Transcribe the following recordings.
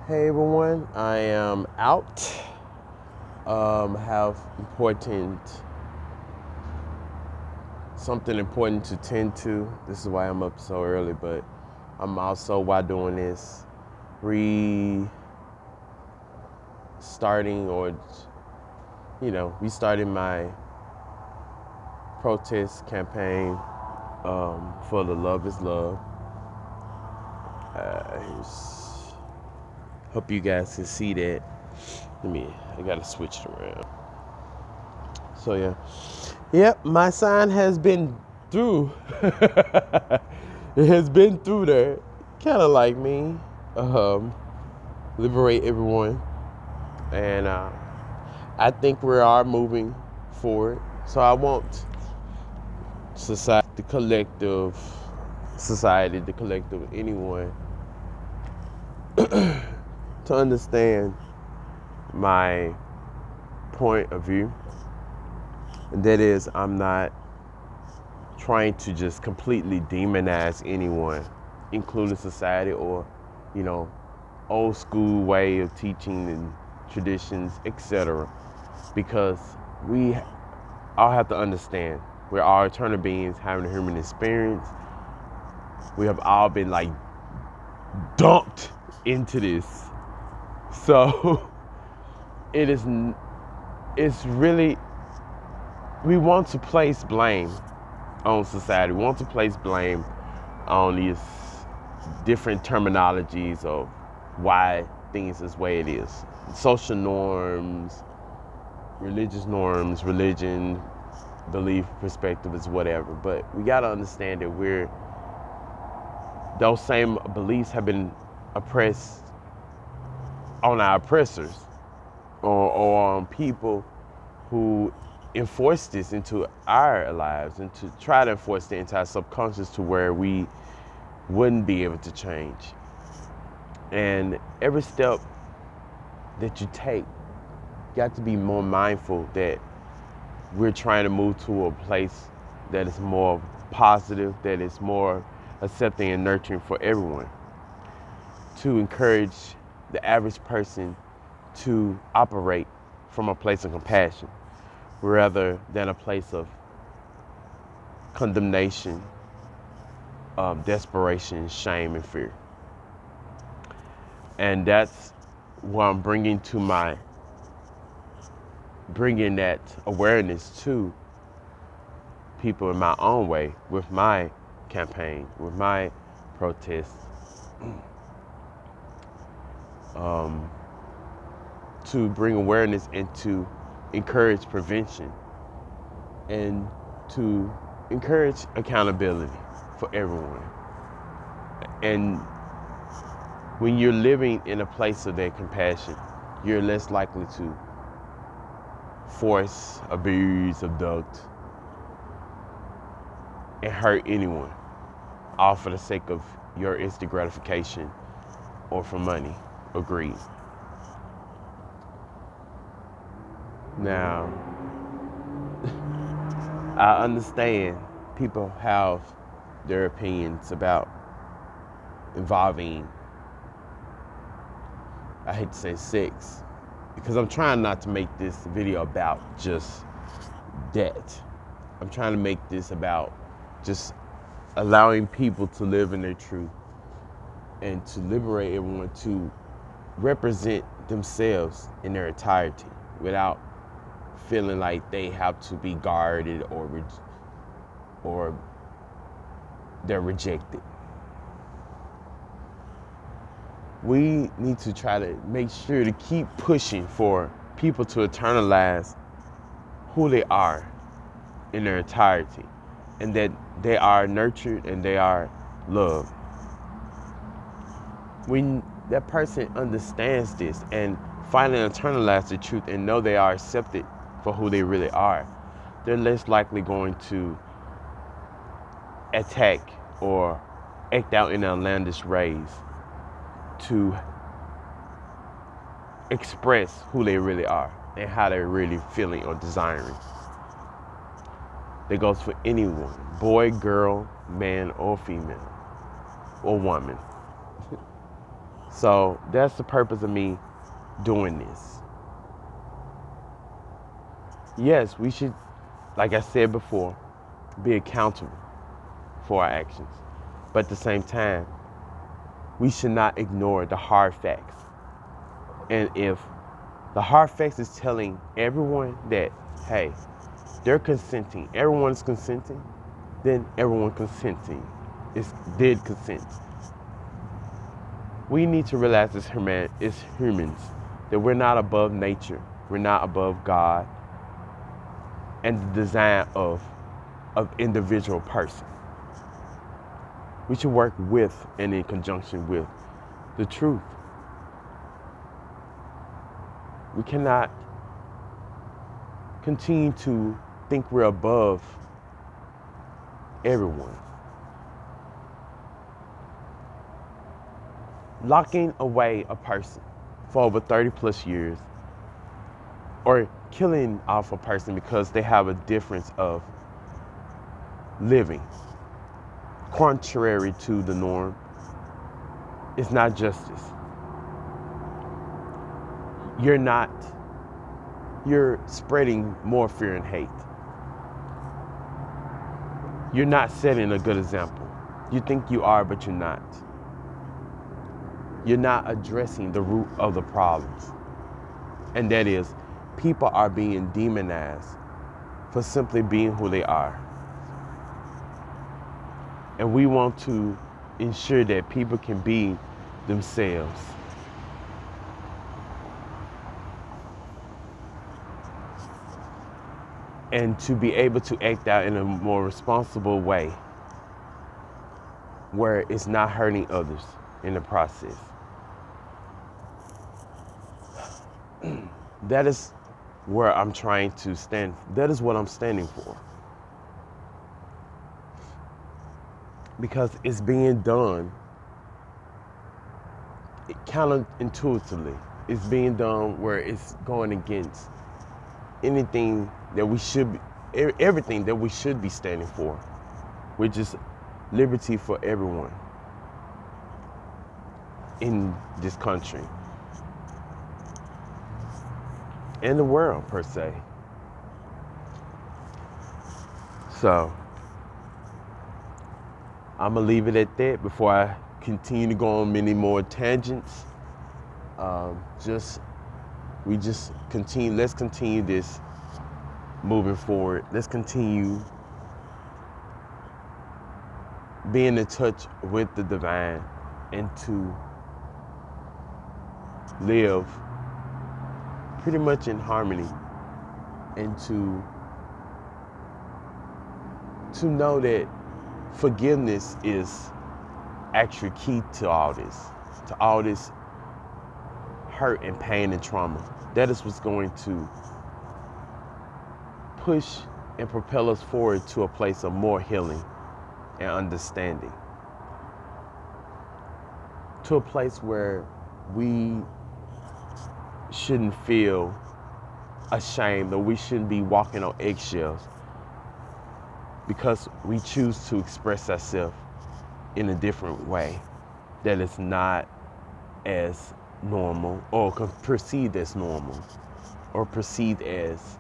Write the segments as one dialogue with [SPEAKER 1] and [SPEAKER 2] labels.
[SPEAKER 1] Hey everyone, I am out. Have something important to tend to. This is why I'm up so early, but I'm also, while doing this, restarting my protest campaign for the Love is Love. Hope you guys can see that. I gotta switch it around. So yeah. Yep, my sign has been through. It has been through there. Kinda like me. Liberate everyone. And I think we are moving forward. So I want the collective, anyone to understand my point of view. And that is, I'm not trying to just completely demonize anyone, including society or, old school way of teaching and traditions, etc. Because we all have to understand we're all eternal beings having a human experience. We have all been dumped into this. So it's really, we want to place blame on society. We want to place blame on these different terminologies of why things is the way it is. Social norms, religious norms, religion, belief, perspective is whatever. But we got to understand that those same beliefs have been oppressed on our oppressors or on people who enforce this into our lives and to try to enforce it into our subconscious to where we wouldn't be able to change. And every step that you take, you got to be more mindful that we're trying to move to a place that is more positive, that is more accepting and nurturing for everyone, to encourage the average person to operate from a place of compassion rather than a place of condemnation, desperation, shame, and fear. And that's what I'm bringing that awareness to people in my own way with my campaign, with my protests, to bring awareness and to encourage prevention and to encourage accountability for everyone. And when you're living in a place of that compassion, you're less likely to force, abuse, abduct, and hurt anyone, all for the sake of your instant gratification or for money or greed. Now, I understand people have their opinions about involving, I hate to say sex, because I'm trying not to make this video about just that. I'm trying to make this about just allowing people to live in their truth and to liberate everyone to represent themselves in their entirety without feeling like they have to be guarded or they're rejected. We need to try to make sure to keep pushing for people to internalize who they are in their entirety and that they are nurtured and they are loved. When that person understands this and finally internalize the truth and know they are accepted for who they really are, they're less likely going to attack or act out in outlandish ways to express who they really are and how they're really feeling or desiring. That goes for anyone, boy, girl, man, or female, or woman. So that's the purpose of me doing this. Yes, we should, like I said before, be accountable for our actions. But at the same time, we should not ignore the hard facts. And if the hard facts is telling everyone that, hey, they're consenting, everyone's consenting, then everyone consenting did consent. We need to realize as humans that we're not above nature, we're not above God and the design of individual person. We should work with and in conjunction with the truth. We cannot continue to think we're above everyone. Locking away a person for over 30 plus years or killing off a person because they have a difference of living contrary to the norm is not justice. You're spreading more fear and hate. You're not setting a good example. You think you are, but you're not. You're not addressing the root of the problems. And that is, people are being demonized for simply being who they are. And we want to ensure that people can be themselves. And to be able to act out in a more responsible way where it's not hurting others in the process. That is where I'm trying to stand. That is what I'm standing for. Because it's being done counterintuitively. It's being done where it's going against anything that we should be, everything that we should be standing for, which is liberty for everyone in this country and the world per se. So I'm gonna leave it at that before I continue to go on many more tangents. Let's continue this moving forward. Let's continue being in touch with the divine and to live pretty much in harmony and to know that forgiveness is actually key to all this hurt and pain and trauma. That is what's going to push and propel us forward to a place of more healing and understanding. To a place where we shouldn't feel ashamed or we shouldn't be walking on eggshells because we choose to express ourselves in a different way that is not as normal or perceived as normal or perceived as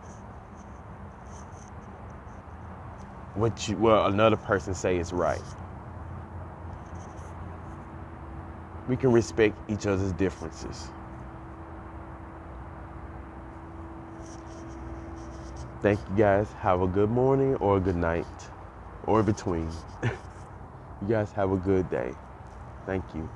[SPEAKER 1] what another person say is right. We can respect each other's differences. Thank you guys. Have a good morning or a good night or in between. You guys have a good day. Thank you.